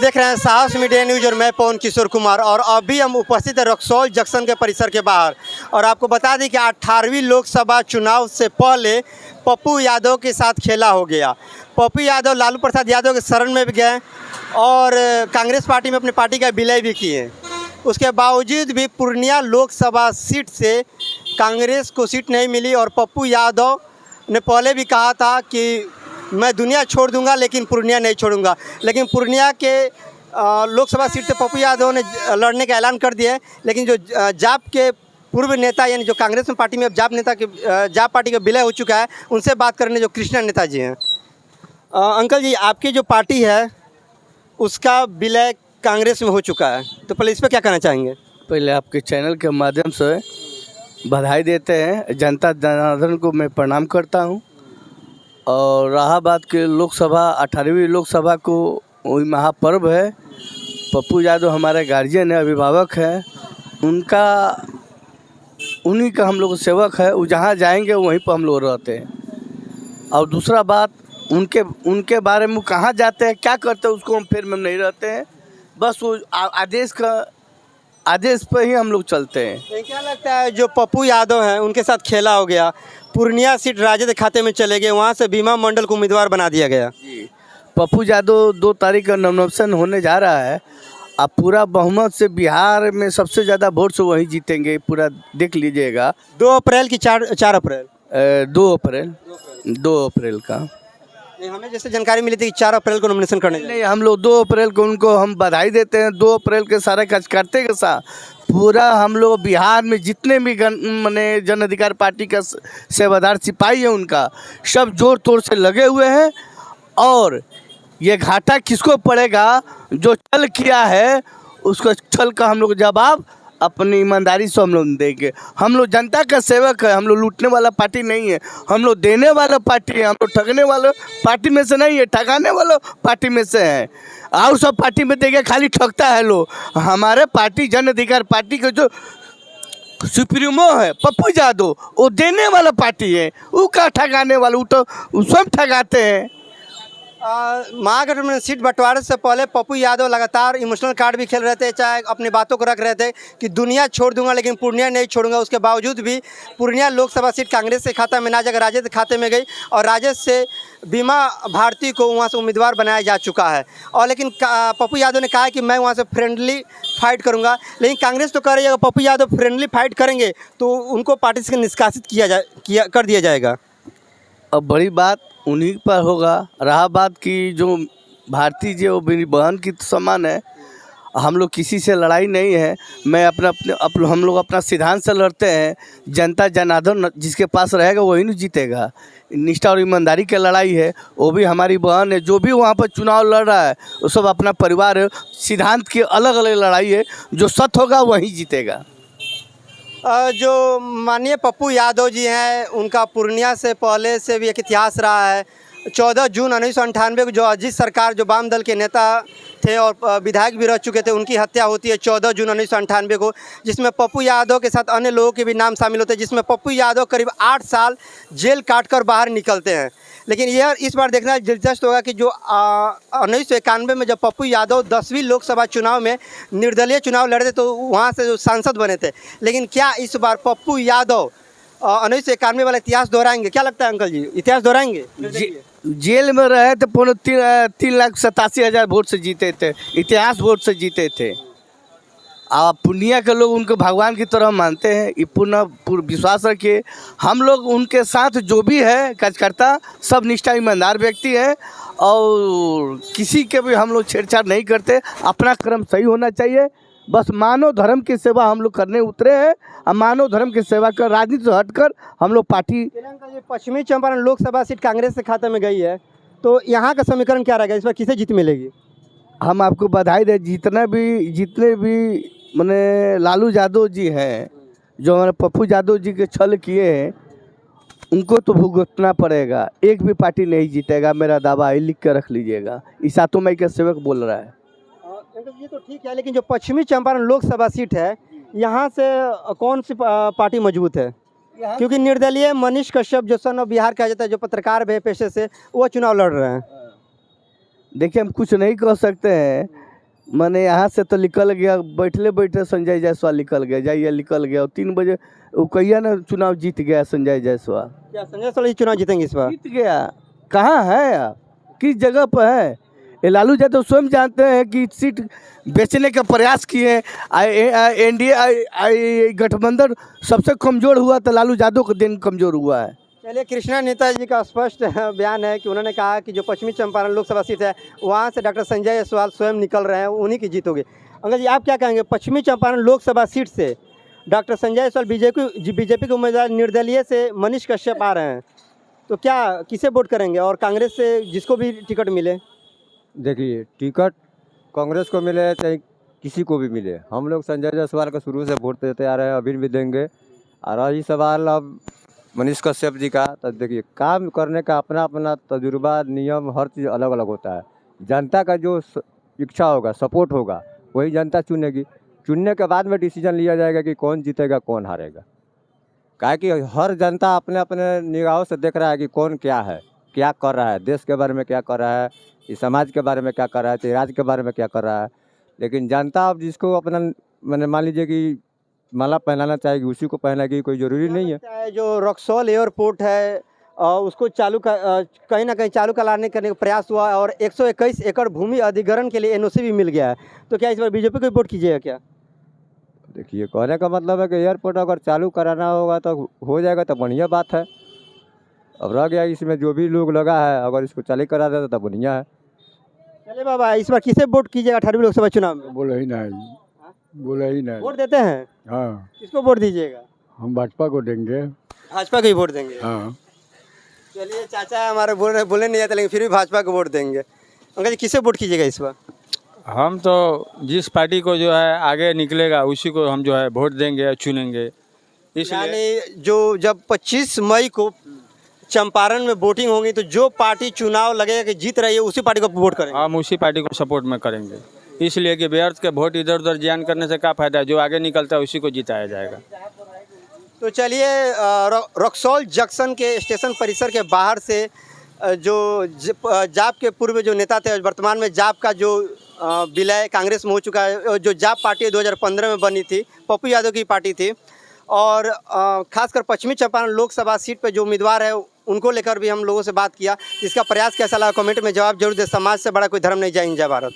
लोग देख रहे हैं साहस मीडिया न्यूज और मैं पवन किशोर कुमार। और अभी हम उपस्थित हैं रक्सौल जंक्शन के परिसर के बाहर। और आपको बता दें कि 18वीं लोकसभा चुनाव से पहले पप्पू यादव के साथ खेला हो गया। पप्पू यादव लालू प्रसाद यादव के शरण में भी गए और कांग्रेस पार्टी में अपनी पार्टी का विलय भी किए। उसके बावजूद भी पूर्णिया लोकसभा सीट से कांग्रेस को सीट नहीं मिली। और पप्पू यादव ने पहले भी कहा था कि मैं दुनिया छोड़ दूंगा लेकिन पूर्णिया नहीं छोड़ूंगा। लेकिन पूर्णिया के लोकसभा सीट से पप्पू यादव ने लड़ने का ऐलान कर दिया है। लेकिन जो जाप के पूर्व नेता यानी जो कांग्रेस में पार्टी में अब जाप पार्टी का विलय हो चुका है, उनसे बात करने जो कृष्णा नेताजी हैं। अंकल जी, आपकी जो पार्टी है उसका विलय कांग्रेस में हो चुका है, तो पहले इस पर क्या कहना चाहेंगे? पहले आपके चैनल के माध्यम से बधाई देते हैं, जनता जनार्दन को मैं प्रणाम करता हूं। और रहा बात के लोकसभा 18वीं लोकसभा को वही महापर्व है। पप्पू यादव हमारे गार्जियन है, अभिभावक है, उन्हीं का हम लोग सेवक है। वो जहाँ जाएंगे वहीं पर हम लोग रहते हैं। और दूसरा बात, उनके बारे में कहाँ जाते हैं क्या करते हैं उसको हम फिर में नहीं रहते हैं। बस वो आदेश पर ही हम लोग चलते हैं। क्या लगता है जो पप्पू यादव हैं उनके साथ खेला हो गया, पूर्णिया सीट राजद खाते में चले गए, वहाँ से भीमा मंडल को उम्मीदवार बना दिया गया? जी, पप्पू यादव 2 तारीख का नॉमिनेशन होने जा रहा है। अब पूरा बहुमत से बिहार में सबसे ज़्यादा वोट से वही जीतेंगे, पूरा देख लीजिएगा। 2 अप्रैल की 4 अप्रैल 2 अप्रैल का हमें जैसे जानकारी मिली थी कि 4 अप्रैल को नॉमिनेशन करने नहीं, हम लोग 2 अप्रैल को उनको हम बधाई देते हैं। 2 अप्रैल के सारे कार्यकर्ते के साथ पूरा हम लोग बिहार में जितने भी माने जन अधिकार पार्टी का सेवादार सिपाही है उनका सब जोर तोड़ से लगे हुए हैं। और ये घाटा किसको पड़ेगा? जो छल किया है उसको छल का हम लोग जवाब अपनी ईमानदारी से हम लोग देंगे। हम लोग जनता का सेवक है, हम लोग लूटने वाला पार्टी नहीं है, हम लोग देने वाला पार्टी है। हम लोग ठगने वाले पार्टी में से नहीं है, ठगाने वाला पार्टी में से है। और सब पार्टी में देखे खाली ठगता है लोग। हमारे पार्टी जन अधिकार पार्टी के जो सुप्रीमो है पप्पू यादव, वो देने वाला पार्टी है। वो क्या ठगाने वाला? वो तो सब ठगाते हैं। महागठबंधन सीट बंटवारे से पहले पप्पू यादव लगातार इमोशनल कार्ड भी खेल रहे थे, चाहे अपनी बातों को रख रहे थे कि दुनिया छोड़ दूंगा लेकिन पूर्णिया नहीं छोड़ूंगा। उसके बावजूद भी पूर्णिया लोकसभा सीट कांग्रेस के खाता में ना जाकर राजद खाते में गई और राजद से बीमा भारती को वहाँ से उम्मीदवार बनाया जा चुका है। और लेकिन पप्पू यादव ने कहा कि मैं वहाँ से फ्रेंडली फाइट करूँगा। लेकिन कांग्रेस तो कह रही है अगर पप्पू यादव फ्रेंडली फाइट करेंगे तो उनको पार्टी से निष्कासित कर दिया जाएगा। अब बड़ी बात उन्हीं पर होगा। रहा बात की जो भारती जी वो मेरी बहन की समान है। हम लोग किसी से लड़ाई नहीं है। मैं हम लोग अपना सिद्धांत से लड़ते हैं। जनता जनार्दन जिसके पास रहेगा वही नहीं जीतेगा। निष्ठा और ईमानदारी की लड़ाई है। वो भी हमारी बहन है। जो भी वहाँ पर चुनाव लड़ रहा है वो सब अपना परिवार है। सिद्धांत की अलग अलग लड़ाई है। जो सत्य होगा वही जीतेगा। जो माननीय पप्पू यादव जी हैं उनका पूर्णिया से पहले से भी एक इतिहास रहा है। 14 जून 1998 को जो अजीत सरकार जो वाम दल के नेता थे और विधायक भी रह चुके थे, उनकी हत्या होती है 14 जून 1998 को, जिसमें पप्पू यादव के साथ अन्य लोगों के भी नाम शामिल होते हैं, जिसमें पप्पू यादव करीब 8 साल जेल काटकर बाहर निकलते हैं। लेकिन यह इस बार देखना दिलचस्प होगा कि जो 1991 में जब पप्पू यादव 10वीं लोकसभा चुनाव में निर्दलीय चुनाव लड़े थे तो वहाँ से जो सांसद बने थे। लेकिन क्या इस बार पप्पू यादव 1991 वाला इतिहास दोहराएंगे? क्या लगता है अंकल जी, इतिहास दोहराएंगे? जेल में रहे तो 3,87,000 वोट से जीते थे, इतिहास वोट से जीते थे। आप पूर्णिया के लोग उनको भगवान की तरह मानते हैं। ये पूर्ण विश्वास रखिए। हम लोग उनके साथ जो भी है कार्यकर्ता सब निष्ठा ईमानदार व्यक्ति है और किसी के भी हम लोग छेड़छाड़ नहीं करते। अपना कर्म सही होना चाहिए। बस मानव धर्म की सेवा हम लोग करने उतरे हैं। और मानव धर्म की सेवा कर राजनीति से हटकर हम लोग पार्टी। पश्चिमी चंपारण लोकसभा सीट कांग्रेस के खाते में गई है, तो यहाँ का समीकरण क्या रहेगा? इस बार किसे जीत मिलेगी? हम आपको बधाई दें। जितने भी मैंने लालू यादव जी हैं जो हमारे पप्पू यादव जी के छल किए हैं उनको तो भुगतना पड़ेगा। एक भी पार्टी नहीं जीतेगा, मेरा दावा है, लिख कर रख लीजिएगा। इस 7 मई का सेवक बोल रहा है। ये तो ठीक है, लेकिन जो पश्चिमी चंपारण लोकसभा सीट है यहाँ से कौन सी पार्टी मजबूत है? क्योंकि निर्दलीय मनीष कश्यप जो सन ऑफ बिहार कहा जाता है, जो पत्रकार है पेशे से, वो चुनाव लड़ रहे हैं। देखिए हम कुछ नहीं कह सकते हैं मैंने यहाँ से तो निकल गया, बैठले बैठे संजय जायसवाल निकल गया, जाइए निकल गया, और 3 बजे वो कहिया ना चुनाव जीत गया संजय जायसवाल। क्या संजय जायसवाल ही चुनाव जीतेंगे इस बार? जीत गया। कहाँ है आप, किस जगह पर है? ये लालू यादव स्वयं जानते हैं कि सीट बेचने का प्रयास किए। एनडीए गठबंधन सबसे कमज़ोर हुआ तो लालू यादव का दिन कमज़ोर हुआ है। चलिए, कृष्णा नेताजी का स्पष्ट बयान है कि उन्होंने कहा कि जो पश्चिमी चंपारण लोकसभा सीट है वहाँ से डॉक्टर संजय जायसवाल स्वयं निकल रहे हैं, उन्हीं की जीत होगी। अंकल जी, आप क्या कहेंगे? पश्चिमी चंपारण लोकसभा सीट से डॉक्टर संजय जायसवाल बीजेपी के उम्मीदवार निर्दलीय से मनीष कश्यप आ रहे हैं, तो क्या किसे वोट करेंगे? और कांग्रेस से जिसको भी टिकट मिले? देखिए, टिकट कांग्रेस को मिले चाहे किसी को भी मिले, हम लोग संजय जायसवाल को शुरू से वोट देते आ रहे हैं, अभी भी देंगे। और रही सवाल अब मनीष कश्यप जी का, तो देखिए काम करने का अपना अपना तजुर्बा, नियम, हर चीज़ अलग अलग होता है। जनता का जो इच्छा होगा, सपोर्ट होगा, वही जनता चुनेगी। चुनने के बाद में डिसीजन लिया जाएगा कि कौन जीतेगा कौन हारेगा। काहे कि हर जनता अपने अपने निगाहों से देख रहा है कि कौन क्या है, क्या कर रहा है, देश के बारे में क्या कर रहा है, इस समाज के बारे में क्या कर रहा है, तो राज्य के बारे में क्या कर रहा है। लेकिन जनता अब जिसको अपना मैंने मान लीजिए कि माला पहनाना चाहेगी उसी को पहनेगी, कोई ज़रूरी नहीं है। क्या है जो रक्सौल एयरपोर्ट है उसको कहीं ना कहीं चालू कराने करने का प्रयास हुआ है और 121 एकड़ भूमि अधिग्रहण के लिए एनओसी भी मिल गया है, तो क्या इस बार बीजेपी को वोट कीजिएगा क्या? देखिए, कहने का मतलब है कि एयरपोर्ट अगर चालू कराना होगा तो हो जाएगा, तो बढ़िया बात है। अब रह गया इसमें जो भी लोग लगा है, अगर इसको चालू करा देता तो बढ़िया है। चलिए बाबा, इस बार किसे वोट कीजिएगा 18वीं लोकसभा चुनाव में? बोला ही नहीं, बोला ही नहीं। वोट देते हैं? हाँ, किसको वोट दीजिएगा? हम भाजपा को देंगे। भाजपा को ही वोट देंगे? हाँ, चलिए, चाचा हमारे बोलने नहीं जाते लेकिन फिर भी भाजपा को वोट देंगे। अंकल जी, किसे वोट कीजिएगा इस बार? हम तो जिस पार्टी को जो है आगे निकलेगा उसी को हम जो है वोट देंगे, चुनेंगे। इसलिए यानी जो जब 25 मई को चंपारण में वोटिंग होगी तो जो पार्टी चुनाव लगेगा कि जीत रही है उसी पार्टी को वोट करेंगे? हम उसी पार्टी को सपोर्ट में करेंगे, इसलिए कि व्यर्थ के वोट इधर उधर जियान करने से क्या फायदा है। जो आगे निकलता है उसी को जिताया जाएगा। तो चलिए, रक्सौल जंक्शन के स्टेशन परिसर के बाहर से जो जाप के पूर्व जो नेता थे, वर्तमान में जाप का जो विलय कांग्रेस में हो चुका है, जो जाप पार्टी 2015 में बनी थी, पप्पू यादव की पार्टी थी, और खासकर पश्चिमी चंपारण लोकसभा सीट पर जो उम्मीदवार है उनको लेकर भी हम लोगों से बात किया। इसका प्रयास कैसा लगा कमेंट में जवाब जरूर दे। समाज से बड़ा कोई धर्म नहीं। जय हिंद, जय भारत।